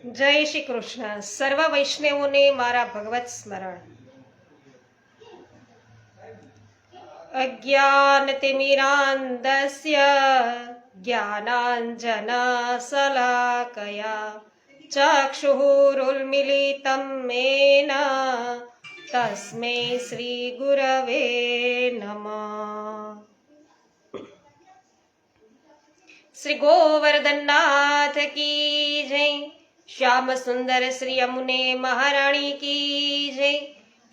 जय श्री कृष्ण। सर्व वैष्णवों ने मारा भगवत स्मरण। अज्ञानतिमिरान्धस्य ज्ञानाञ्जनशलाकया चक्षुरुन्मीलितं येन तस्मै श्रीगुरवे नमः। श्री गोवर्धननाथ की जय। श्याम सुंदर श्री यमुने महारानी की जय।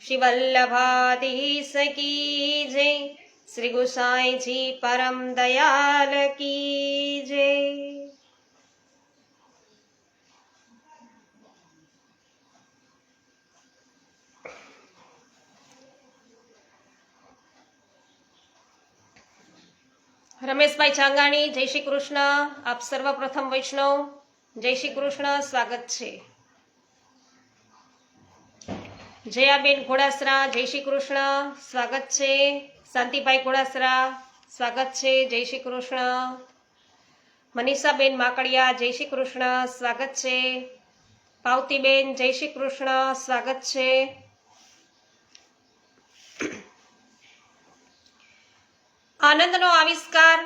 श्री वल्लभाधीश की जय। श्री गोसाई जी परम दयाल की जय। रमेश भाई चांगाणी जय श्री कृष्ण। आप सर्वप्रथम वैष्णव जय श्री कृष्ण, स्वागत है। जयाबेन घोड़ासरा जय श्री कृष्ण, स्वागत है। शांतिभाई घोड़ासरा स्वागत है, जय श्री कृष्ण। मनीषाबेन माकड़िया जय श्री कृष्ण, स्वागत है। पावतीबेन जय श्री कृष्ण, स्वागत है। आनंदनो आविष्कार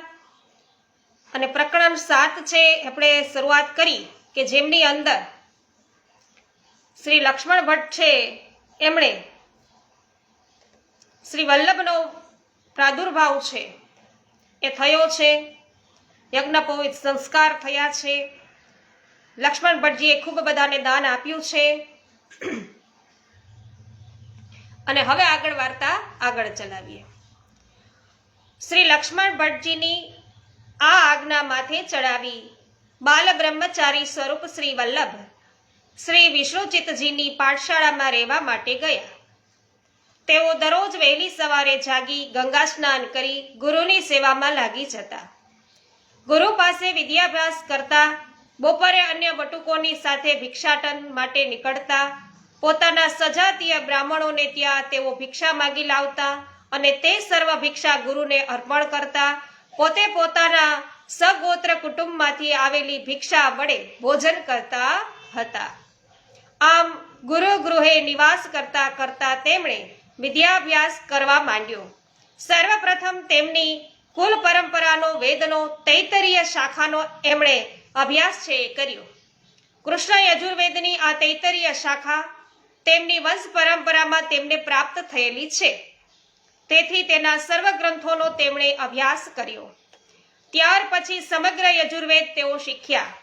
અને પ્રકરણ 7 છે આપણે શરૂઆત કરી કે જેમની અંદર શ્રી લક્ષ્મણ ભટ્ટ છે એમણે શ્રી વલ્લભનો પ્રાદુર્ભાવ છે એ થયો છે, યજ્ઞોપવિત સંસ્કાર થયા છે, લક્ષ્મણ ભટ્ટજીએ ખૂબ બધાને દાન આપ્યું છે અને હવે આગળ વાર્તા આગળ ચલાવીએ। શ્રી લક્ષ્મણ ભટ્ટજીની આ આજ્ઞા માથે ચડાવી બાલ બ્રહ્મચારી સ્વરૂપ શ્રી વલ્લભ શ્રી વિષ્ણુચિત્તજીની પાઠશાળામાં રહેવા માટે ગયા। તેઓ દરરોજ વહેલી સવારે જાગી ગંગા સ્નાન કરી ગુરુની સેવામાં લાગી જતા। ગુરુ પાસે વિદ્યાભ્યાસ કરતા, બપોરે અન્ય બટુકોની સાથે ભિક્ષાટન માટે નીકળતા। પોતાના સજાતીય બ્રાહ્મણોને ત્યાં તેઓ ભિક્ષા માગી લાવતા અને તે સર્વ ભિક્ષા ગુરુને અર્પણ કરતા। પોતે પોતાના સગોત્ર કુટુંબમાંથી આવેલી ભિક્ષા વડે ભોજન કરતા હતા। આમ ગુરુ ગૃહે નિવાસ કરતા કરતા તેમણે વિદ્યાભ્યાસ કરવા માંડ્યો। સર્વપ્રથમ તેમની કુલ પરંપરાનો વેદનો તૈતરીય શાખાનો એમણે અભ્યાસ છે કર્યો। કૃષ્ણ યજુર્વેદની આ તૈતરીય શાખા તેમની વંશ પરંપરામાં તેમને પ્રાપ્ત થયેલી છે, તેથી તેના સર્વ ગ્રંથોનો તેમણે અભ્યાસ કર્યો। ત્યાર પછી સમગ્ર યજુર્વેદ તેઓ શીખ્યા।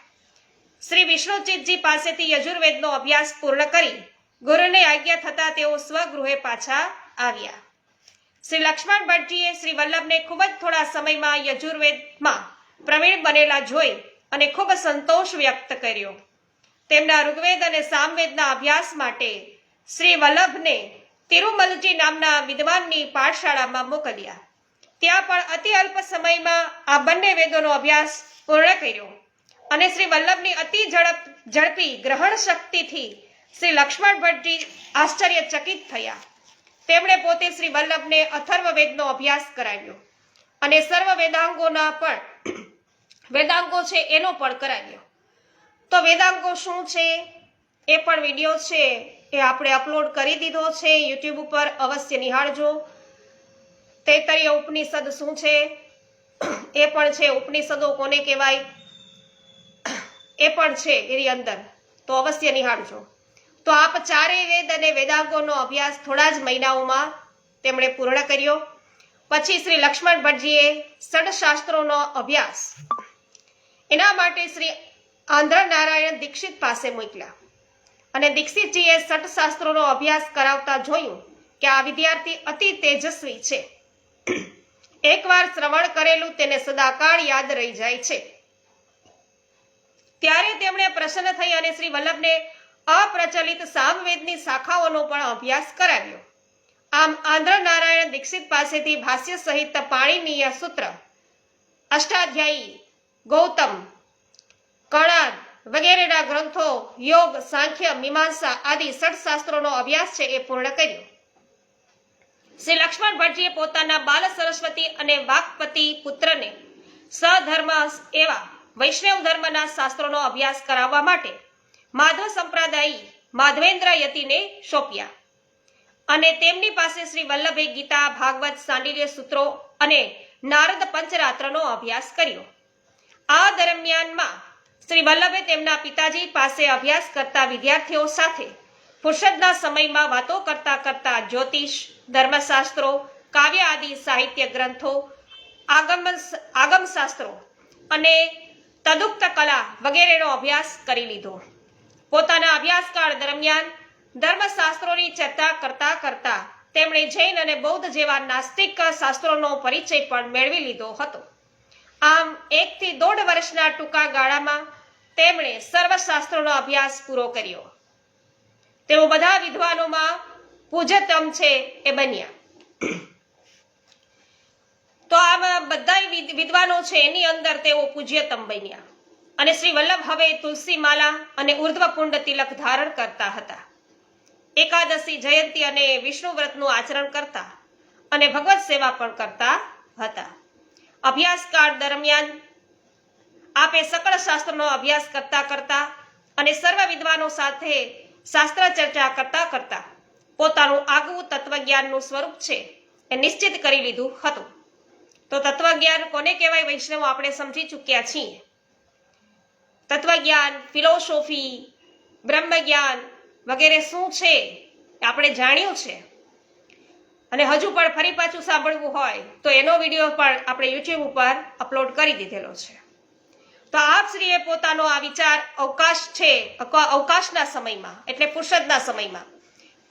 શ્રી વિષ્ણુચિત્તજી પાસેથી યજુર્વેદનો અભ્યાસ પૂર્ણ કરી ગુરુને આજ્ઞા થતા તેઓ સ્વગૃહે પાછા આવ્યા। શ્રી લક્ષ્મણ ભટ્ટજીએ શ્રી વલ્લભને ખૂબ જ થોડા સમયમાં યજુર્વેદમાં પ્રવીણ બનેલા જોઈ અને ખૂબ સંતોષ વ્યક્ત કર્યો। તેમના ઋગ્વેદ અને સામવેદના અભ્યાસ માટે શ્રી વલ્લભને તિરુમલજી નામના વિદ્વાનની પાઠશાળામાં મોકલ્યા। ત્યાં પણ અતિ અલ્પ સમયમાં આ બંને વેદોનો અભ્યાસ પૂર્ણ કર્યો અને શ્રી વલ્લભની અતિ ઝડપી ગ્રહણ શક્તિથી શ્રી લક્ષ્મણ ભટ્ટજી આશ્ચર્યચકિત થયા। તેમણે પોતે શ્રી વલ્લભને અથર્વવેદનો અભ્યાસ કરાવ્યો અને સર્વ વેદાંગોના પણ વેદાંગો છે એનો પણ કરાવ્યો। તો વેદાંગો શું છે એ પણ વિડીયો છે એ આપણે અપલોડ કરી દીધો છે યુટ્યુબ ઉપર, અવશ્ય નિહાળજો। તૈતરીય ઉપનિષદ શું છે એ પણ છે, ઉપનિષદો કોને કહેવાય એ પણ છે એની અંદર, તો અવશ્ય નિહાળજો। તો આપ ચારેય વેદ અને વેદાંગોનો અભ્યાસ થોડા જ મહિનાઓમાં તેમણે પૂર્ણ કર્યો। પછી શ્રી લક્ષ્મણ ભટ્ટજીએ ષડશાસ્ત્રોનો અભ્યાસ એના માટે શ્રી આંધ્ર નારાયણ દીક્ષિત પાસે મોકલ્યા અને દીક્ષિતજીએ ષટશાસ્ત્રોનો અભ્યાસ કરાવતા જોયું કે આ વિદ્યાર્થી અતિ તેજસ્વી છે। એકવાર શ્રવણ કરેલું તેને સદાકાળ યાદ રહી જાય છે। ત્યારે તેમણે પ્રસન્ન થઈ અને શ્રી વલ્લભને અપ્રચલિત સામવેદની શાખાઓનો પણ અભ્યાસ કરાવ્યો। આમ આંધ્ર નારાયણ દીક્ષિત પાસેથી ભાષ્ય સહિત પાણિનીય સૂત્ર, અષ્ટાધ્યાયી, ગૌતમ, કણાદ વગેરેના ગ્રંથો, યોગ, સાંખ્ય, મીમાંસા આદિ ષટશાસ્ત્રોનો અભ્યાસ છે એ પૂર્ણ કર્યો। શ્રી લક્ષ્મણ ભટ્ટજીએ પોતાના બાલ સરસ્વતી અને વાકપતિ પુત્રને સધર્મ એવા વૈષ્ણવ ધર્મના શાસ્ત્રોનો અભ્યાસ કરાવવા માટે માધવ સંપ્રદાયી માધવેન્દ્ર યતિને સોંપ્યા અને તેમની પાસે શ્રી વલ્લભે ગીતા, ભાગવત, સાંડિલ્ય સૂત્રો અને નારદ પંચરાત્રનો અભ્યાસ કર્યો. આ દરમિયાનમાં શ્રી વલ્લભે તેમના પિતાજી પાસે અભ્યાસ કરતા વિદ્યાર્થીઓ સાથે ફુરસદના સમયમાં વાતો કરતા કરતા જ્યોતિષ, ધર્મશાસ્ત્રો, કાવ્ય આદિ સાહિત્ય ગ્રંથો, આગમશાસ્ત્રો અને તદુક્ત કલા વગેરેનો અભ્યાસ કરી લીધો. પોતાના અભ્યાસકાળ દરમિયાન ધર્મશાસ્ત્રોની ચર્ચા કરતા કરતા તેમણે જૈન અને બૌદ્ધ જેવા નાસ્તિક શાસ્ત્રોનો પરિચય પણ મેળવી લીધો હતો. આમ 1 થી 1.5 વર્ષના ટૂંકા ગાળામાં તેમણે સર્વશાસ્ત્રોનો અભ્યાસ પૂરો કર્યો. તેઓ બધા વિદ્વાનોમાં પૂજ્યતમ છે એ બન્યા. તો આ બધા વિદ્વાનો છે એની અંદર તેઓ પૂજ્યતમ બન્યા અને શ્રી વલ્લભ હવે તુલસી માલા અને ઉર્ધ્વપુંડ તિલક ધારણ કરતા હતા. એકાદશી, જયંતી અને વિષ્ણુ વ્રતનું આચરણ કરતા અને ભગવત સેવા પણ કરતા હતા. અભ્યાસકાળ દરમિયાન આપે સકળ શાસ્ત્રનો અભ્યાસ કરતા કરતા અને સર્વ વિદ્વાનો સાથે શાસ્ત્ર ચર્ચા કરતા કરતા પોતાનું આગવું તત્વજ્ઞાનનું સ્વરૂપ છે એ નિશ્ચિત કરી લીધું હતું. તો તત્વજ્ઞાન કોને કહેવાય વૈષ્ણવો આપણે સમજી ચૂક્યા છીએ. તત્વજ્ઞાન, ફિલોસોફી, બ્રહ્મજ્ઞાન વગેરે શું છે આપણે જાણ્યું છે અને હજુ પણ ફરી પાછું સાંભળવું હોય તો એનો વિડીયો પણ આપણે YouTube ઉપર અપલોડ કરી દીધેલો છે. તો આપશ્રીએ પોતાનો આ વિચાર અવકાશના સમયમાં એટલે ફુરસદના સમયમાં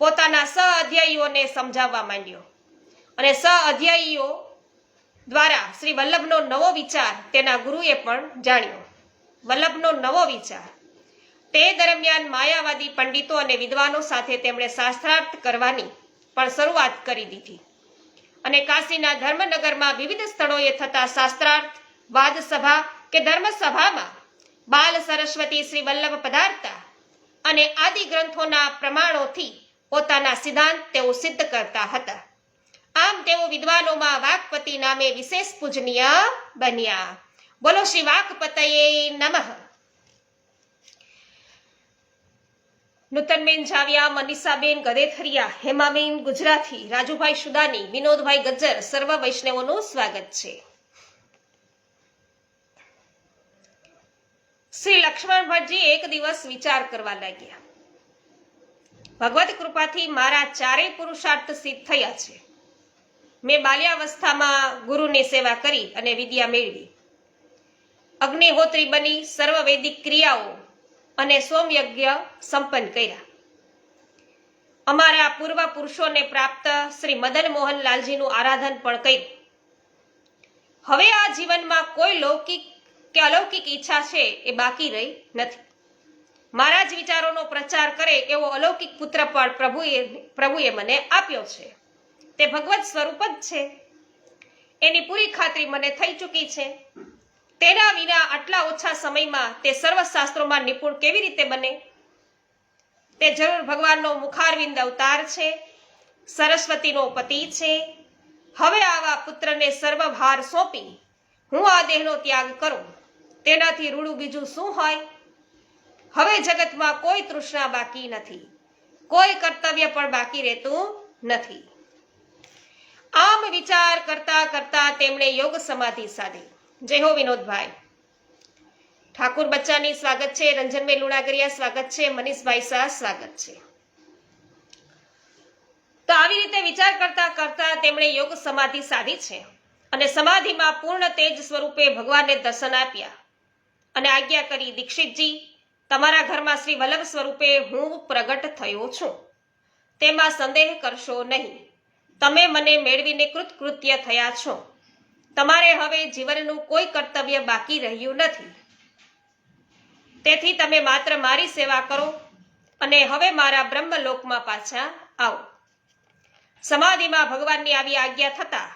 પોતાના સહઅધ્યાયીઓને સમજાવવા માંડ્યો અને સહઅધ્યાયીઓ દ્વારા શ્રી વલ્લભનો નવો વિચાર તેના ગુરુએ પણ જાણ્યો. વલ્લભનો નવો વિચાર. તે દરમિયાન માયાવાદી પંડિતો અને વિદ્વાનો સાથે તેમણે શાસ્ત્રાર્થ કરવાની પણ શરૂઆત કરી દીધી અને કાશીના ધર્મનગરમાં વિવિધ સ્થળોએ થતા શાસ્ત્રાર્થ, વાદસભા કે ધર્મસભામાં બાલ સરસ્વતી શ્રી વલ્લભ પધારતા અને આદિ ગ્રંથોના પ્રમાણોથી પોતાના સિદ્ધાંત તેઓ સિદ્ધ કરતા હતા. આમ તેઓ વિદ્વાનોમાં વાકપતિ નામે વિશેષ પૂજનીય બન્યા. બોલો શ્રી વાકપતયે નમઃ. નૂતનબેન જાવિયા, મનીષાબેન ગદેથરિયા, હેમાબેન ગુજરાતી, રાજુભાઈ સુદાની, વિનોદભાઈ ગજ્જર સર્વ વૈષ્ણવોનું સ્વાગત છે. શ્રી લક્ષ્મણ ભટ્ટજી એક દિવસ વિચાર કરવા લાગ્યા. ભગવત કૃપાથી મારા 4 પુરુષાર્થ સિદ્ધ થયા છે. મેં બાલ્યાવસ્થામાં ગુરુની સેવા કરી અને વિદ્યા મેળવી. અગ્નિહોત્રી બની સર્વ વૈદિક ક્રિયાઓ અને સોમયજ્ઞ સંપન્ન કર્યા. અમારા પૂર્વ પુરુષોને પ્રાપ્ત શ્રી મદન મોહનલાલજીનું આરાધન પણ કર્યું. હવે આ જીવનમાં કોઈ લૌકિક કે અલૌકિક ઈચ્છા છે એ બાકી રહી નથી. મારા જ વિચારોનો પ્રચાર કરે એવો અલૌકિક પુત્ર પણ પ્રભુએ મને આપ્યો છે. તે ભગવત સ્વરૂપ જ છે એની પૂરી ખાતરી મને થઈ ચૂકી છે. તેના વિના આટલા ઓછા સમયમાં તે સર્વશાસ્ત્રોમાં નિપુણ કેવી રીતે બને? તે જરૂર ભગવાનનો મુખારવિંદ અવતાર છે, સરસ્વતીનો પતિ છે. હવે આવા પુત્રને સર્વભાર સોંપી હું આ દેહનો ત્યાગ કરું તેનાથી રૂડું બીજું શું હોય? હવે જગતમાં કોઈ તૃષ્ણા બાકી નથી, કોઈ કર્તવ્ય પણ બાકી રહેતું નથી. આમ વિચાર કરતા કરતા તેમણે યોગ સમાધિ સાધી. જય હો વિનોદભાઈ. ઠાકુર બચ્ચાની સ્વાગત છે, રંજનભાઈ લુણાગરિયા સ્વાગત છે, મનીષભાઈ શાહ સ્વાગત છે. તો આવી રીતે વિચાર કરતા કરતા તેમણે યોગ સમાધિ સાધી છે અને સમાધિમાં પૂર્ણ તેજ સ્વરૂપે ભગવાનને દર્શન આપ્યા અને આજ્ઞા કરી, દીક્ષિતજી તમારા ઘરમાં શ્રી વલ્લભ સ્વરૂપે હું પ્રગટ થયો છું, તેમાં સંદેહ કરશો નહીં. તમે મને મેળવીને કૃતકૃત્ય થયા છો. તમારે હવે જીવનનું કોઈ કર્તવ્ય બાકી રહ્યું નથી. તેથી તમે માત્ર મારી સેવા કરો અને હવે મારા બ્રહ્મલોકમાં પાછા આવો. સમાધિમાં ભગવાનની આવી આજ્ઞા થતા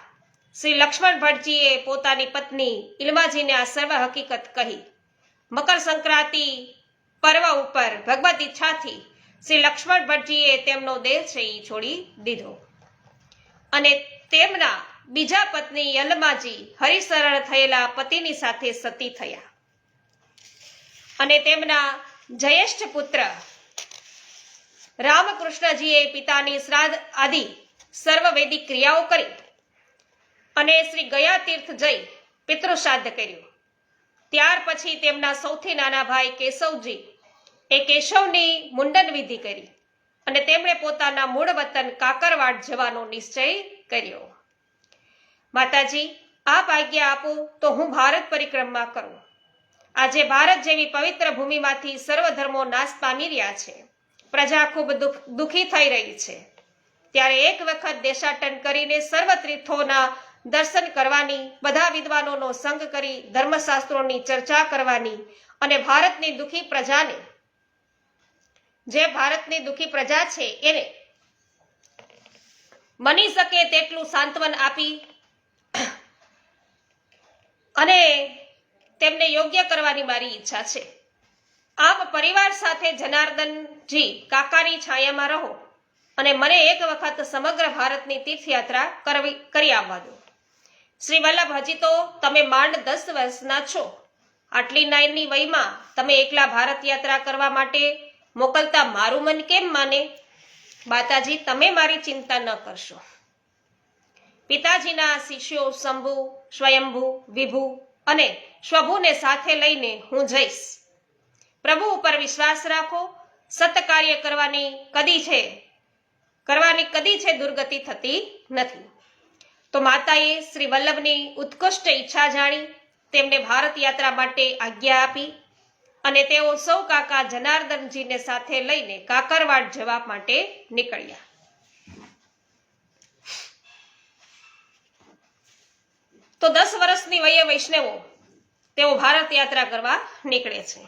શ્રી લક્ષ્મણ ભટ્ટજીએ પોતાની પત્ની ઇલમાજીને આ સર્વ હકીકત કહી. મકર સંક્રાંતિ પર્વ ઉપર ભગવત ઈચ્છાથી શ્રી લક્ષ્મણ ભટ્ટજીએ તેમનો દેહ છે એ છોડી દીધો અને તેમના બીજા પત્ની યલમાજી હરિશરણ થયેલા પતિની સાથે સતી થયા અને તેમના જ્યેષ્ઠ પુત્ર રામકૃષ્ણજીએ પિતાની શ્રાદ્ધ આદિ સર્વ વૈદિક ક્રિયાઓ કરી અને શ્રી ગયા તીર્થ જઈ પિતૃશ્રાદ્ધ કર્યું. ત્યાર પછી તેમના સૌથી નાના ભાઈ કેશવજી એ કેશવની મુંડન વિધિ કરી અને તેમણે પોતાના મૂળ વતન કાકરવાડ જવાનો નિશ્ચય કર્યો. માતાજી, આપ આજ્ઞા આપો તો હું ભારત પરિક્રમા કરું. આજે ભારત જેવી પવિત્ર ભૂમિમાંથી સર્વ ધર્મો નાશ પામી રહ્યા છે. પ્રજા ખૂબ દુઃખી થઈ રહી છે. ત્યારે એક વખત દેશાટન કરીને સર્વ તીર્થોના દર્શન કરવાની, બધા વિદ્વાનોનો સંગ કરી ધર્મશાસ્ત્રોની ચર્ચા કરવાની અને ભારતની દુઃખી પ્રજાને, જે ભારતની દુઃખી પ્રજા છે એને બની શકે તેટલું સાંત્વન આપી અને તેમને યોગ્ય કરવાની મારી ઈચ્છા છે. આપ પરિવાર સાથે જનાર્દનજી કાકાની છાયામાં રહો અને મને એક વખત સમગ્ર ભારતની તીર્થયાત્રા કરી આવવા દો. શ્રી વલ્લભ, હજી તો તમે માંડ 10 વર્ષના છો. આટલી નાની વયમાં તમે એકલા ભારત યાત્રા કરવા માટે મોકલતા મારું મન કેમ માને? માતાજી, તમે મારી ચિંતા ન કરશો. પિતાજીના શિષ્યો શંભુ, સ્વયંભુ, વિભુ અને સ્વભુને સાથે લઈને હું જઈશ. પ્રભુ ઉપર વિશ્વાસ રાખો. સત કાર્ય કરવાની કદી છે દુર્ગતિ થતી નથી. તો માતાએ શ્રી વલ્લભની ઉત્કૃષ્ટ ઈચ્છા જાણી તેમને ભારત યાત્રા માટે આજ્ઞા આપી અને તેઓ સૌ કાકા જનાર્દનજીને સાથે લઈને કાકરવાડ જવા માટે નીકળ્યા. તો 10 વર્ષની વયે વૈષ્ણવો તેઓ ભારત યાત્રા કરવા નીકળે છે.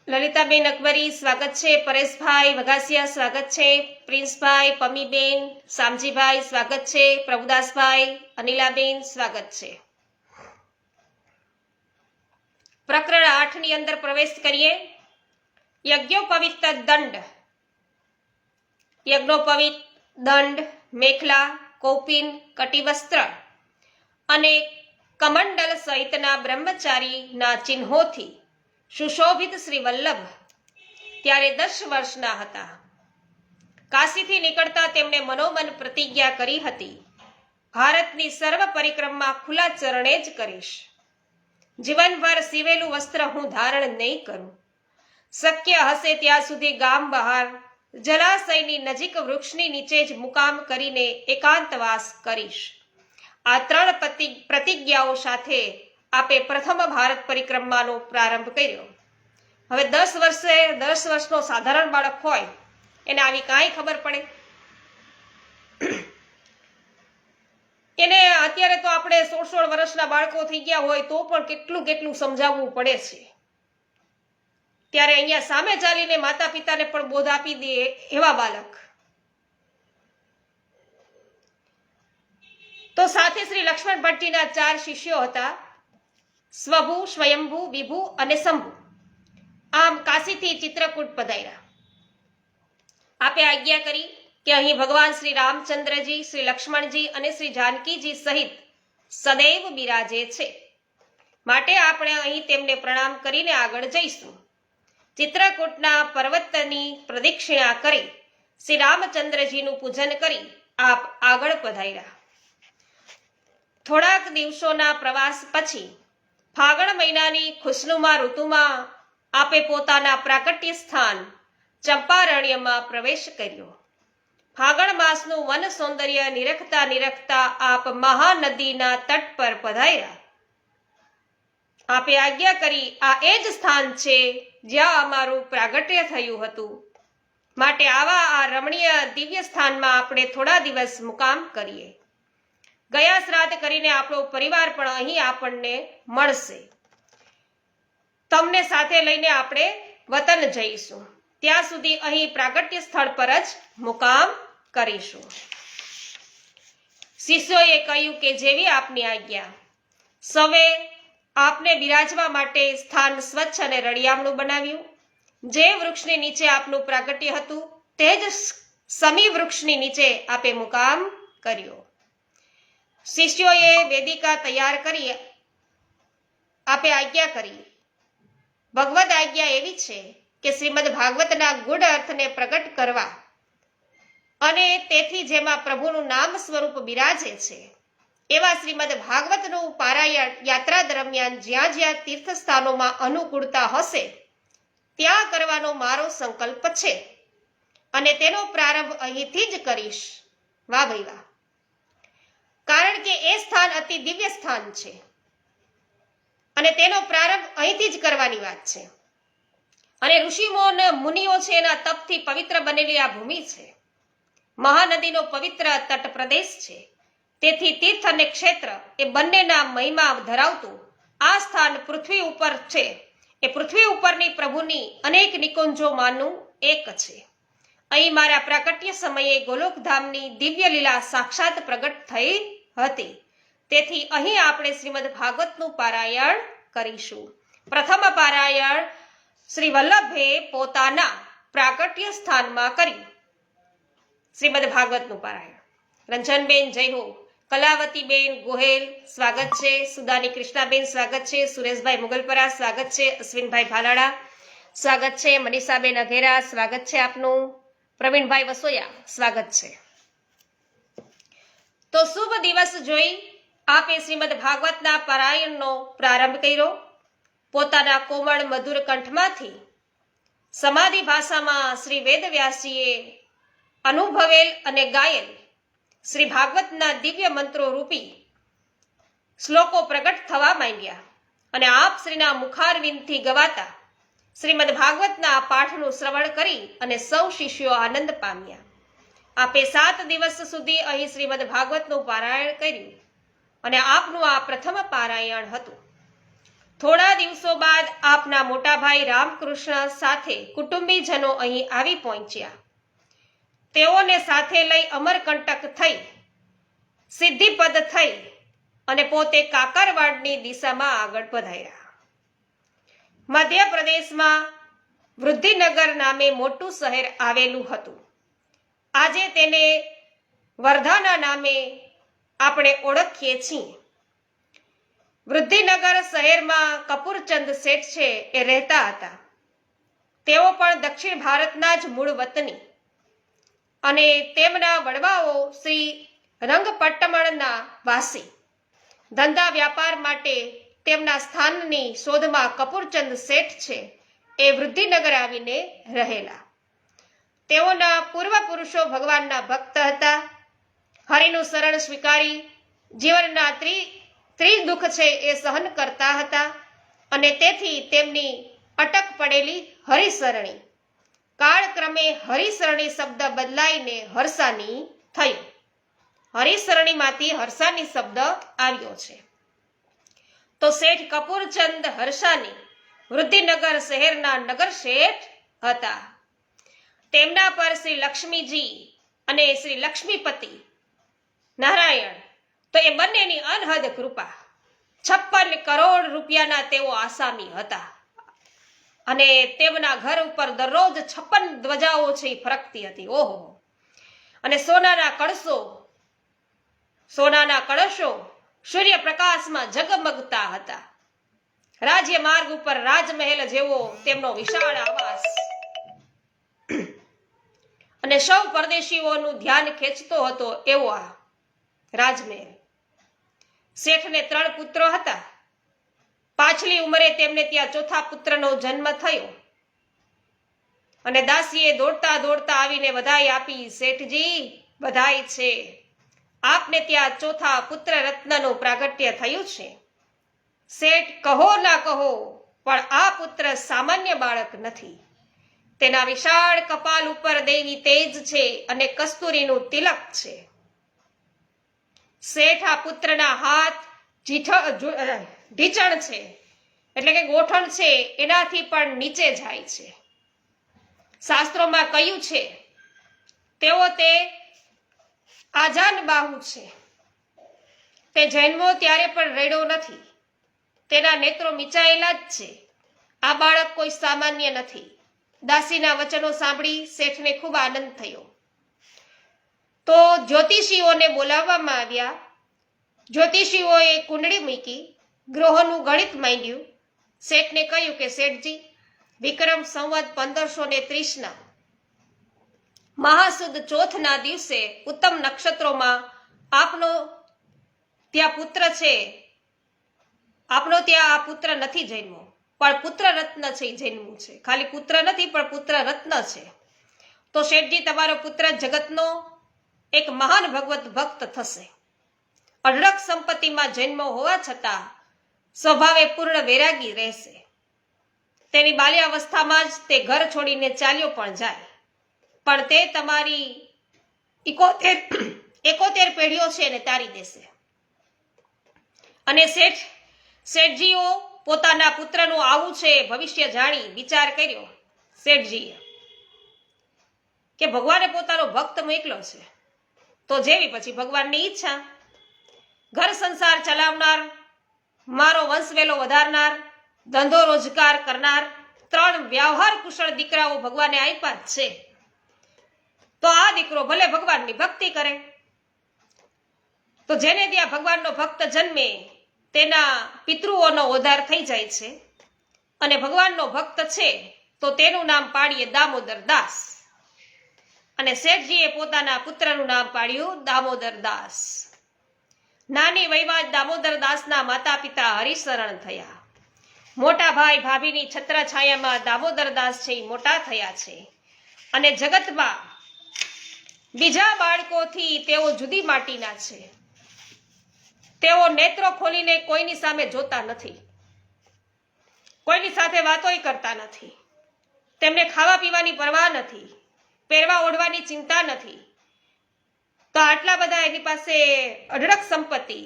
લલિતાબેન અકબરી સ્વાગત છે. પરેશભાઈ વઘાસિયા સ્વાગત છે. પ્રિન્સભાઈ, પમીબેન, શામજીભાઈ સ્વાગત છે. પ્રભુદાસભાઈ, અનિલાબેન સ્વાગત છે. પ્રકરણ 8 ની અંદર પ્રવેશ કરીએ. યજ્ઞોપવિત દંડ, યજ્ઞોપવિત દંડ, મેખલા, કૌપિન, કટિવસ્ત્ર અને કમંડલ સહિતના બ્રહ્મચારીના ચિહ્નોથી સુશોભિત શ્રી વલ્લભ ત્યારે 10 વર્ષના હતા. કાશીથી નીકળતા તેમણે મનોમન પ્રતિજ્ઞા કરી હતી, ભારતની સર્વ પરિક્રમા ખુલ્લા ચરણે જ કરીશ. જીવનભર સીવેલું વસ્ત્ર હું ધારણ નહીં કરું. શક્ય હશે ત્યાં સુધી ગામ બહાર જલાશયની નજીક વૃક્ષની નીચે જ મુકામ કરીને એકાંતવાસ કરીશ. આ 3 પ્રતિજ્ઞાઓ સાથે આપે પ્રથમ ભારત પરિક્રમાનો પ્રારંભ કર્યો. હવે 10 વર્ષનો સાધારણ બાળક હોય એને આવી કાંઈ ખબર પડે? એને અત્યારે તો આપણે 16 વર્ષના બાળકો થઈ ગયા હોય તો પણ કેટલું સમજાવવું પડે છે. ત્યારે અહીંયા સામે ચાલીને માતા પિતાને પણ બોધ આપી દે એવા બાળક. તો સાથે શ્રી લક્ષ્મણ ભટ્ટજીના 4 શિષ્યો હતા, સ્વભુ, સ્વયંભુ, વિભુ અને શંભુ. આમ કાશીથી ચિત્રકૂટ પધાર્યા. આપે આજ્ઞા કરી કે અહીં ભગવાન શ્રી રામચંદ્રજી, શ્રી લક્ષ્મણજી અને શ્રી જાનકીજી સહિત સદૈવ બિરાજે છે. માટે આપણે અહીં તેમને પ્રણામ કરીને આગળ જઈશું. ચિત્રકૂટના પર્વતની પ્રદક્ષિણા કરી શ્રી રામચંદ્રજીનું પૂજન કરી આપ આગળ પધાર્યા. થોડાક દિવસોના પ્રવાસ પછી ફાગણ મહિનાની ખુશનુમા ઋતુમાં આપે પોતાના પ્રાકટ્ય સ્થાન ચંપારણ્યમાં પ્રવેશ કર્યો. ફાગણ માસનું વન સૌંદર્ય નિરખતા આપ મહાનદીના તટ પર પધાર્યા. આપે આજ્ઞા કરી આ એ જ સ્થાન છે જ્યાં અમારું પ્રાગટ્ય થયું હતું. માટે આવા આ રમણીય દિવ્ય સ્થાનમાં આપણે થોડા દિવસ મુકામ કરીએ. ગયા શ્રાદ્ધ કરીને આપણો પરિવાર પણ અહીં આપણને મળશે. તમને સાથે લઈને આપણે વતન જઈશું. ત્યાં સુધી અહીં પ્રાગટ્ય સ્થળ પર જ મુકામ કરીશું. શિષ્યોએ કહ્યું કે જેવી આપની આજ્ઞા. સૌએ આપને બિરાજવા માટે સ્થાન સ્વચ્છ અને રળિયામણું બનાવ્યું. જે વૃક્ષની નીચે આપનું પ્રાગટ્ય હતું તે જ સમી વૃક્ષની નીચે આપે મુકામ કર્યો. શિષ્યોએ વેદિકા તૈયાર કરી આપે આજ્ઞા કરી ભગવદ આજ્ઞા એવી છે કે શ્રીમદ ભાગવતના ગુઢ અર્થને પ્રગટ કરવા અને તેથી જેમાં પ્રભુનું નામ સ્વરૂપ બિરાજે છે એવા શ્રીમદ ભાગવતનું પારાયણ યાત્રા દરમિયાન જ્યાં જ્યાં તીર્થ સ્થાનોમાં અનુકૂળતા હશે ત્યાં કરવાનો મારો સંકલ્પ છે અને તેનો પ્રારંભ અહીંથી જ કરીશ. વાહ ભાઈ વાહ. કારણ કે એ સ્થાન અતિ દિવ્ય સ્થાન છે અને તેનો પ્રારંભ અહીંથી જ કરવાની વાત છે. અને ઋષિઓ અને મુનિઓ છે એના તપથી પવિત્ર બનેલી આ ભૂમિ છે. મહાનદીનો પવિત્ર તટ પ્રદેશ છે. તેથી તીર્થ અને ક્ષેત્ર એ બંનેના મહિમા ધરાવતું આ સ્થાન પૃથ્વી ઉપર છે. એ પૃથ્વી ઉપરની પ્રભુની અનેક નિકુંજોમાંનું એક છે. અહીં મારા પ્રાકટ્ય સમયે ગોલોકધામની દિવ્ય લીલા સાક્ષાત પ્રગટ થઈ હતી. તેથી અહીં આપણે શ્રીમદ ભાગવતનું પારાયણ કરીશું. પ્રથમ પારાયણ શ્રી વલ્લભે પોતાના પ્રાકટ્ય સ્થાનમાં કર્યું. શ્રીમદ ભાગવતનું પારાયણ. રંજનબેન જય હો. કલાવતીબેન ગોહેલ સ્વાગત છે. સુદાની કૃષ્ણાબેન સ્વાગત છે. સુરેશભાઈ મુગલપરા સ્વાગત છે. અશ્વિનભાઈ ભાલાડા સ્વાગત છે. મનીષાબેન અઘેરા સ્વાગત છે આપનું. પ્રવીણભાઈ વસોયા સ્વાગત છે. તો શુભ દિવસ જોઈ આપે શ્રીમદ ભાગવતના પારાયણનો પ્રારંભ કર્યો. પોતાના કોમળ મધુર કંઠમાંથી સમાધિ ભાષામાં શ્રી વેદવ્યાસજીએ અનુભવેલ અને ગાયેલ શ્રી ભાગવતના દિવ્ય મંત્રો રૂપી શ્લોકો પ્રગટ થવા માંડ્યા અને આપ શ્રીના મુખારવિંદથી ગવાતા શ્રીમદ ભાગવતના પાઠનું શ્રવણ કરી અને સૌ શિષ્યો આનંદ પામ્યા. આપે 7 દિવસ સુધી અહીં શ્રીમદ ભાગવતનું પારાયણ કર્યું અને આપનું આ પ્રથમ પારાયણ હતું. થોડા દિવસો બાદ આપના મોટાભાઈ રામકૃષ્ણ સાથે કુટુંબીજનો અહીં આવી પહોંચ્યા. તેઓને સાથે લઈ અમરકંટક થઈ, સિદ્ધિપદ થઈ અને પોતે કાકરવાડની દિશામાં આગળ વધાર્યા. મધ્યપ્રદેશમાં વૃદ્ધિનગર નામે મોટું શહેર આવેલું હતું. આજે તેને વર્ધાના નામે આપણે ઓળખીએ છીએ. વૃદ્ધિનગર શહેરમાં કપૂરચંદ શેઠ છે એ રહેતા હતા. તેઓ પણ દક્ષિણ ભારતના જ મૂળ વતની અને તેમના વડવાઓ શ્રી રંગપટ્ટમણના વાસી. ધંધા વ્યાપાર માટે તેમના સ્થાનની શોધમાં કપૂરચંદ શેઠ છે એ વૃદ્ધિનગર આવીને રહેલા. તેઓના પૂર્વ પુરુષો ભગવાનના ભક્ત હતા. હરિનું શરણ સ્વીકારી જીવનના ત્રિદુઃખ છે એ સહન કરતા હતા અને તેથી તેમની અટક પડેલી હરિશરણી કાળક્રમે હરિશરણી શબ્દ બદલાઈને હરસાની થયો. હરિશરણીમાંથી હરસાની શબ્દ આવ્યો છે. તો શેઠ કપૂરચંદ હરસાની વૃદ્ધિનગર શહેરના નગર શેઠ હતા. તેમના પર શ્રી લક્ષ્મીજી અને શ્રી લક્ષ્મીપતિ નારાયણ તો એ બંનેની અનહદ કૃપા. 56 કરોડ રૂપિયાના તેઓ આસામી હતા અને તેમના ઘર ઉપર દરરોજ 56 ધ્વજાઓ છે એ ફરકતી હતી. ઓહો. અને સોનાના કળશો સૂર્યપ્રકાશમાં ઝગમગતા હતા. રાજ્ય માર્ગ ઉપર રાજમહેલ જેવો તેમનો વિશાળ આવાસ અને સૌ પરદેશીઓનું ધ્યાન ખેંચતો હતો એવો આ રાજમહેલ. શેઠને 3 પુત્રો હતા. પાછલી ઉંમરે તેમને ત્યાં ચોથા પુત્રનો જન્મ થયો અને દાસીએ દોડતા દોડતા આવીને વધાઈ આપી. શેઠજી બધાઈ છે, આપને ત્યાં ચોથા પુત્ર રત્નનું પ્રાગટ્ય થયું છે. શેઠ કહો ના કહો પણ આ પુત્ર સામાન્ય બાળક નથી. તેના વિશાળ કપાલ ઉપર દેવી તેજ છે અને કસ્તુરીનું તિલક છે. શેઠ આ પુત્રના હાથ ઢીચણ છે એટલે કે ગોઠણ છે એનાથી પણ નીચે જાય છે. શાસ્ત્રોમાં કહ્યું છે તેઓ તે આજાન બાહુ છે. તે જન્મો ત્યારે પણ રેડો નથી. તેના નેત્રો મીચાયેલા જ છે. આ બાળક કોઈ સામાન્ય નથી. દાસીના વચનો સાંભળી શેઠને ખૂબ આનંદ થયો. તો જ્યોતિષીઓને બોલાવવામાં આવ્યા. જ્યોતિષીઓએ કુંડળી મૂકી, ગ્રહોનું ગણિત માંડ્યું શેઠને કહ્યું કે શેઠજી, વિક્રમ સંવત 1530 મહાસુદ ચોથના દિવસે ઉત્તમ નક્ષત્રોમાં આપનો ત્યાં પુત્ર છે, આપનો ત્યાં આ પુત્ર નથી જન્મ્યો, પણ પુત્ર રત્ન છે એ જન્મ્યું છે. ખાલી પુત્ર નથી પણ પુત્ર રત્ન છે. તો શેઠજી, તમારો પુત્ર જગતનો એક મહાન ભગવત ભક્ત થશે. અઢળક સંપત્તિમાં જન્મ હોવા છતાં સ્વભાવે પૂર્ણ વૈરાગી રહેશે. તેની બાલ્યાવસ્થામાં જ તે ઘર છોડીને ચાલ્યો પણ જાય, પણ તે તમારી 71 પેઢીઓ છે એને તારી દેશે. અને શેઠજીઓ પોતાના પુત્રનું આવું છે ભવિષ્ય જાણી વિચાર કર્યો શેઠજીએ કે ભગવાને પોતાનો ભક્ત મોકલો છે, તો જેવી પછી ભગવાનની ઈચ્છા. ઘર સંસાર ચલાવનાર, મારો વંશ વેલો વધારનાર, ધંધો રોજગાર કરનાર 3 વ્યવહાર કુશળ દીકરાઓ ભગવાને આપ્યા જ છે. તો આ દીકરો ભલે ભગવાનની ભક્તિ કરે. તો જેને ત્યાં ભગવાનનો ભક્ત જન્મે તેના પિતૃઓનો ઉદ્ધાર થઈ જાય છે. અને ભગવાનનો ભક્ત છે તો તેનું નામ પાડીએ દામોદર દાસ. અને શેઠજીએ પોતાના પુત્રનું નામ પાડ્યું દામોદર દાસ. નાની વયમાં જ દામોદર દાસના માતા પિતા હરિશરણ થયા. મોટા ભાઈ ભાભીની છત્રછાયામાં દામોદર દાસ છે એ મોટા થયા છે. અને જગતમાં બીજા બાળકોથી તેઓ જુદી માટીના છે. તેઓ નેત્રો ખોલીને કોઈની સામે જોતા નથી, કોઈની સાથે વાતોય કરતા નથી. તેમને ખાવા પીવાની પરવા નથી, પહેરવા ઓઢવાની ચિંતા નથી. તો આટલા બધા એની પાસે અઢળક સંપત્તિ,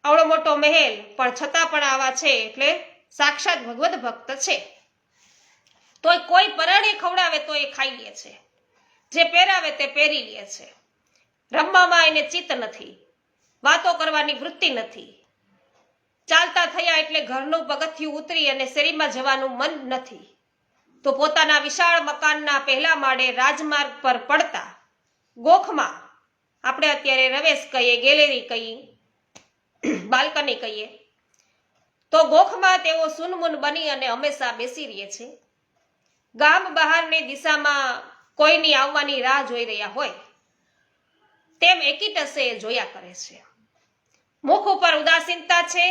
આવડો મોટો મહેલ, પણ છતાં પણ આવા છે એટલે સાક્ષાત ભગવત ભક્ત છે. તોય કોઈ પરાણે ખવડાવે તો એ ખાઈ લે છે, જે પહેરાવે તે પહેરી લે છે. રમવામાં એને ચિત્ત નથી, વાતો કરવાની વૃત્તિ નથી. ચાલતા થયા એટલે ઘરનું પગથિયું ઉતરી અને શેરીમાં જવાનું મન નથી. તો પોતાના વિશાળ મકાનના પહેલા માળે રાજમાર્ગ પર પડતા ગોખમાં, આપણે અત્યારે રવેશ કહીએ, ગેલેરી કહીએ, બાલ્કની કહીએ, તો ગોખમાં તેઓ સુનમુન બની અને હંમેશા બેસી રહે છે. ગામ બહારની દિશામાં કોઈની આવવાની રાહ જોઈ રહ્યા હોય તેમ એકીટસે જોયા કરે છે. મુખ ઉપર ઉદાસીનતા છે,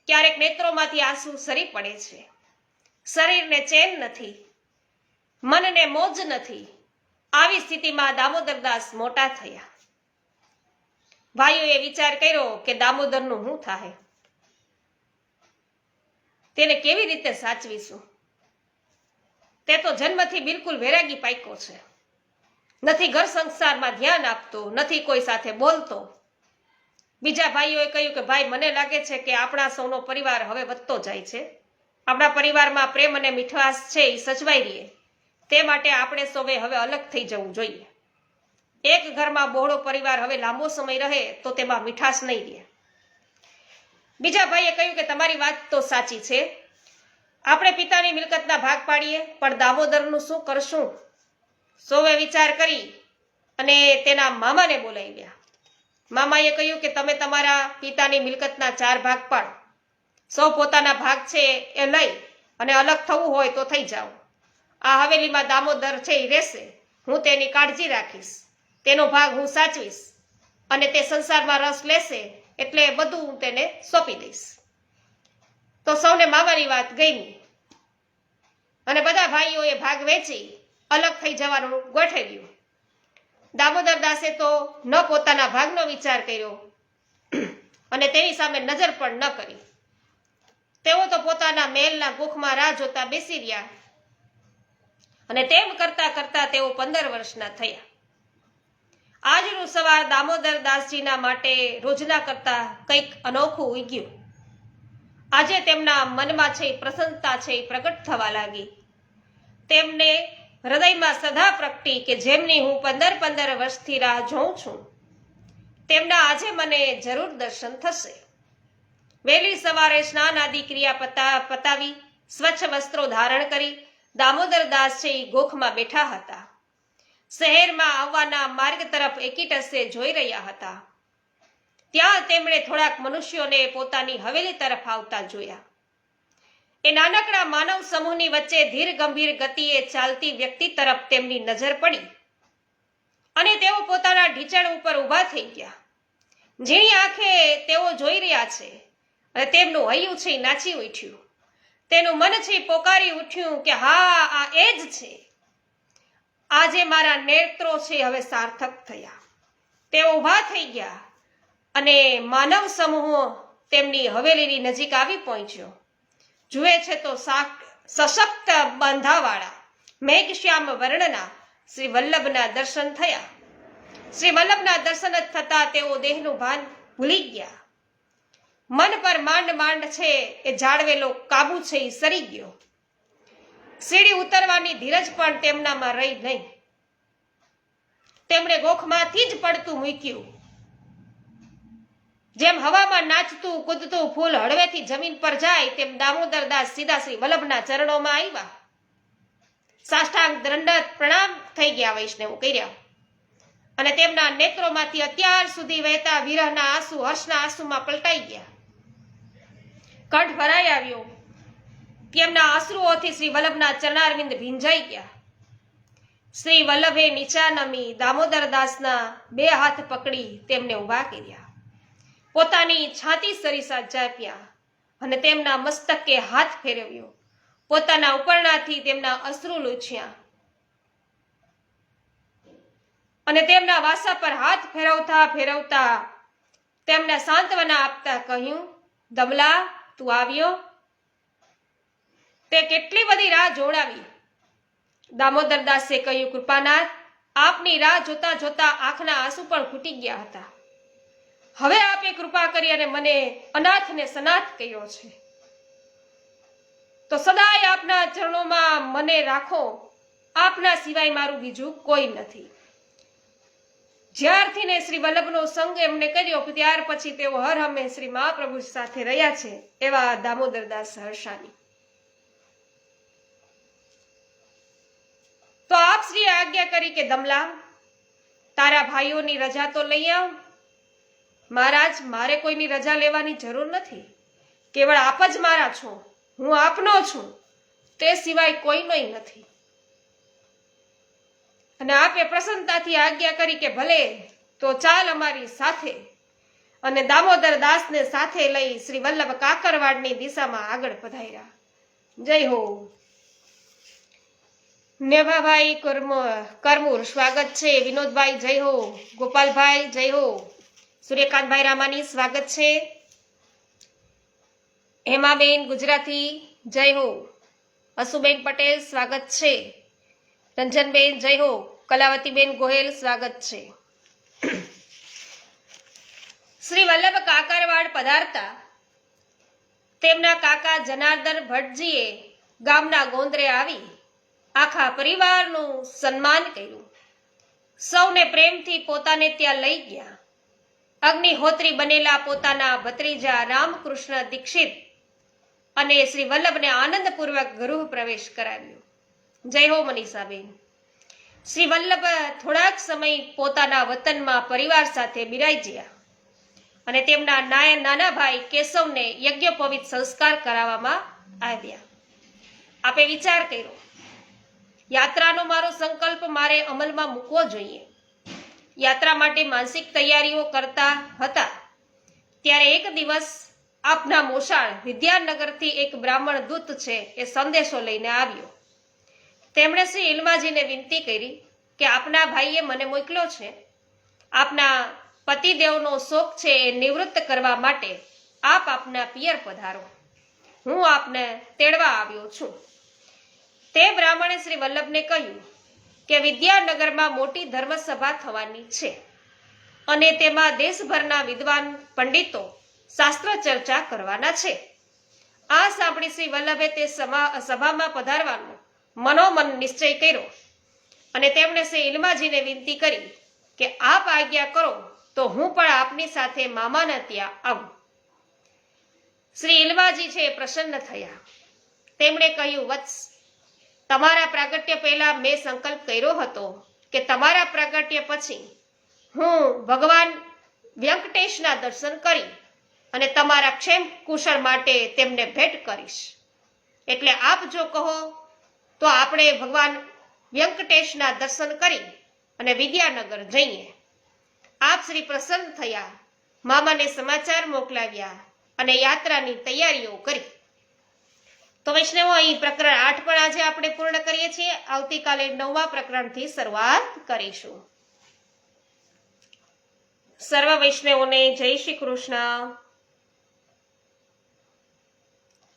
ક્યારેક નેત્રોમાંથી આંસુ સરી પડે છે. શરીરને ચેન નથી, મનને મોજ નથી. આવી સ્થિતિમાં દામોદરદાસ મોટા થયા. ભાઈઓએ વિચાર કર્યો કે દામોદરનું શું થાય, તેને કેવી રીતે સાચવીશું. તે તો જન્મથી બિલકુલ વૈરાગી પાક્યો છે, નથી ઘર સંસારમાં ધ્યાન આપતો, નથી કોઈ સાથે બોલતો. બીજા ભાઈઓએ કહ્યું કે ભાઈ, મને લાગે છે કે આપણા સૌનો પરિવાર હવે વધતો જાય છે. આપણા પરિવારમાં પ્રેમ અને મીઠાશ છે એ સચવાઈ રહે, તે માટે આપણે સૌએ હવે અલગ થઈ જવું જોઈએ. એક ઘરમાં બહોળો પરિવાર હવે લાંબો સમય રહે તો તેમાં મીઠાશ નહીં રહે. બીજા ભાઈએ કહ્યું કે તમારી વાત તો સાચી છે, આપણે પિતાની મિલકતના ભાગ પાડીએ, પણ દામોદરનું શું કરશું. સૌએ વિચાર કરી અને તેના મામાને બોલાવ્યા. મામાએ કહ્યું કે તમે તમારા પિતાની મિલકતના 4 ભાગ પાડો. સૌ પોતાના ભાગ છે એ લઈ અને અલગ થવું હોય તો થઈ જાઓ. આ હવેલીમાં દામોદર છે એ રહેશે, હું તેની કાળજી રાખીશ, તેનો ભાગ હું સાચવીશ, અને તે સંસારમાં રસ લેશે એટલે બધું હું તેને સોંપી દઈશ. તો સૌને મામાની વાત ગમી અને બધા ભાઈઓએ ભાગ વેચી અલગ થઈ જવાનું ગોઠવ્યું. દામોદર દાસે તો ન પોતાના ભાગનો વિચાર કર્યો અને તેની સામે નજર પણ ન કરી. તેઓ તો પોતાના મહેલના ગોખમાં રાહ જોતા બેસી રહ્યા. અને તેમ કરતા કરતા તેઓ 15 વર્ષના થયા. આજનું સવાર દામોદર દાસજીના માટે રોજના કરતા કંઈક અનોખું ઉગ્યું. આજે તેમના મનમાં છે પ્રસન્નતા છે પ્રગટ થવા લાગી. તેમને હૃદયમાં સદા પ્રગટી કે જેમની હું 15 વર્ષથી રાહ જોઉં છું, તેમના આજે મને જરૂર દર્શન થશે. વહેલી સવારે સ્નાન આદિ ક્રિયા પતાવી સ્વચ્છ વસ્ત્રો ધારણ કરી દામોદર દાસ છે એ ગોખમાં બેઠા હતા. શહેરમાં આવવાના માર્ગ તરફ એકીટસે જોઈ રહ્યા હતા. ત્યાં તેમણે થોડાક મનુષ્યોને પોતાની હવેલી તરફ આવતા જોયા. એ નાનકડા માનવ સમૂહની વચ્ચે ધીર ગંભીર ગતિએ ચાલતી વ્યક્તિ તરફ તેમની નજર પડી અને તેઓ પોતાના ઢીચણ ઉપર ઊભા થઈ ગયા. ઝીણી આંખે તેઓ જોઈ રહ્યા છે અને તેમનું હૈયું છે નાચી ઉઠ્યું. તેનું મન છે પોકારી ઉઠ્યું કે હા, આ એ જ છે. આજે મારા નેત્રો છે હવે સાર્થક થયા. તેઓ ઊભા થઈ ગયા અને માનવ સમૂહ તેમની હવેલીની નજીક આવી પહોંચ્યો. જુએ છે તો સશક્ત બાંધાવાળા મેઘશ્યામ વર્ણના શ્રી વલ્લભના દર્શન થયા. શ્રી વલ્લભના દર્શન જ થતા તેઓ દેહનું ભાન ભૂલી ગયા. મન પર માંડ માંડ છે એ જાળવેલો કાબુ છે એ સરી ગયો. સીડી ઉતરવાની ધીરજ પણ તેમનામાં રહી નહીં. તેમણે ગોખમાંથી જ પડતું મૂક્યું. જેમ હવામાં નાચતું કૂદતું ફૂલ હળવેથી જમીન પર જાય તેમ દામોદર દાસ સીધા શ્રી વલ્લભના ચરણોમાં આવ્યા. સાષ્ટાંગ દંડવત પ્રણામ થઈ ગયા, વૈષ્ણવ કર્યા અને તેમના નેત્રોમાંથી અત્યાર સુધી વહેતા વિરહના આંસુ હર્ષના આંસુમાં પલટાઈ ગયા. કંઠ ભરાઈ આવ્યો. તેમના અશ્રુઓથી શ્રી વલ્લભના ચરણારવિંદ ભીંજાઈ ગયા. શ્રી વલ્લભે નીચા નમી દામોદર દાસના બે હાથ પકડી તેમને ઊભા કર્યા. પોતાની છાતી સરીસા ચાપ્યા અને તેમના મસ્તકે હાથ ફેરવ્યો. પોતાના ઉપરણાથી તેમના અશ્રુ લૂછ્યા અને તેમના વાસા પર હાથ ફેરવતા ફેરવતા તેમને સાંત્વના આપતા કહ્યું, દમલા, તું આવ્યો. તે કેટલી બધી રાહ જોડાવી. દામોદર દાસે કહ્યું, કૃપાનાથ, આપની રાહ જોતા જોતા આંખના આંસુ પણ ખૂટી ગયા હતા. હવે આપે કૃપા કરી અને મને અનાથ ને સનાથ કર્યો છે, તો સદાય આપના ચરણોમાં મને રાખો. આપના સિવાય મારું બીજું કોઈ નથી. જ્યારથી ને શ્રી વલ્લભનો સંગ એમને કર્યો ત્યાર પછી તેઓ હર હંમેશ શ્રી મહાપ્રભુ સાથે રહ્યા છે. એવા દામોદરદાસ હર્ષાની. તો આપ શ્રી આજ્ઞા કરી કે દમલા, તારા ભાઈઓની રજા તો લઈ આવ. મહારાજ, મારે કોઈની રજા લેવાની જરૂર નથી. કેવળ આપ જ મારા છો, હું આપનો છું, તે સિવાય કોઈનોય નથી. અને આપે પ્રસન્નતાથી આજ્ઞા કરી કે ભલે, તો ચાલ અમારી સાથે. અને દામોદર દાસને સાથે લઈ શ્રી વલ્લભ કાકરવાડની દિશામાં આગળ પધાર્યા. જય હો. નેભાભાઈ કરમુર સ્વાગત છે. વિનોદભાઈ જય હો. ગોપાલભાઈ જય હો. સૂર્યકાંતભાઈ રામાની સ્વાગત છે. હેમાબેન ગુજરાતી જય હો. અસુબેન પટેલ સ્વાગત છે. રંજનબેન જય હો. કલાવતીબેન ગોહેલ સ્વાગત છે. શ્રી વલ્લભ કાકરવાડ પધારતા તેમના કાકા જનાર્દન ભટ્ટજીએ ગામના ગોંદરે આવી આખા પરિવારનું સન્માન કર્યું. સૌને પ્રેમથી પોતાને ત્યાં લઈ ગયા. અગ્નિહોત્રી બનેલા પોતાના ભત્રીજા રામકૃષ્ણ દીક્ષિત અને શ્રી વલ્લભને આનંદપૂર્વક ગૃહ પ્રવેશ કરાવ્યો. જય હો મનીષાબેન. શ્રી વલ્લભ થોડાક સમય પોતાના વતનમાં પરિવાર સાથે બિરાઈ ગયા અને તેમના નાના ભાઈ કેશવને યજ્ઞોપવિત સંસ્કાર કરાવવામાં આવ્યા. આપે વિચાર કર્યો, યાત્રાનો મારો સંકલ્પ મારે અમલમાં મૂકવો જોઈએ. યાત્રા માટે માનસિક તૈયારીઓ કરતા હતા ત્યારે એક દિવસ આપના મોસાળ વિદ્યાનગરથી એક બ્રાહ્મણ દૂત છે એ સંદેશો લઈને આવ્યો. તેમણે શ્રી ઇલમાજીને વિનંતી કરી કે આપના ભાઈએ મને મોકલ્યો છે. આપના પતિદેવનો શોક છે એ નિવૃત્ત કરવા માટે આપ આપના પિયર પધારો. હું આપને તેડવા આવ્યો છું. તે બ્રાહ્મણે શ્રી વલ્લભને કહ્યું કે વિદ્યાનગરમાં મોટી ધર્મસભા થવાની છે અને તેમાં દેશભરના વિદ્વાન પંડિતો શાસ્ત્ર ચર્ચા કરવાના છે. આ સાંભળી શ્રી વલ્લભે તે સભામાં પધારવાનો મનોમન નિશ્ચય કર્યો અને તેમણે શ્રી ઇલમાજીને વિનંતી કરી કે આપ આજ્ઞા કરો તો હું પણ આપની સાથે મામાના ત્યાં આવું. શ્રી ઇલમાજી છે પ્રસન્ન થયા. તેમણે કહ્યું, વત્સ, તમારા પ્રાગટ્ય પહેલા મેં સંકલ્પ કર્યો હતો કે તમારા પ્રાગટ્ય પછી હું ભગવાન વ્યંકટેશના દર્શન કરી અને તમારા ક્ષેમ કુશળ માટે તેમને ભેટ કરીશ. એટલે આપ જો કહો તો આપણે ભગવાન વ્યંકટેશના દર્શન કરી અને વિદ્યાનગર જઈએ. આપ શ્રી પ્રસન્ન થયા, મામાને સમાચાર મોકલાવ્યા અને યાત્રાની તૈયારીઓ કરી. તો વૈષ્ણવો, અહીં પ્રકરણ 8 પણ આજે આપણે પૂર્ણ કરીએ છીએ. આવતીકાલે 9મા પ્રકરણથી શરૂઆત કરીશું. સર્વ વૈષ્ણવોને જય શ્રી કૃષ્ણ.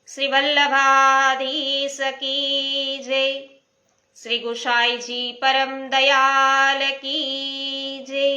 શ્રી વલ્લભાધીશ કી જય. શ્રી ગુસાઈજી પરમ દયાલ કી જય.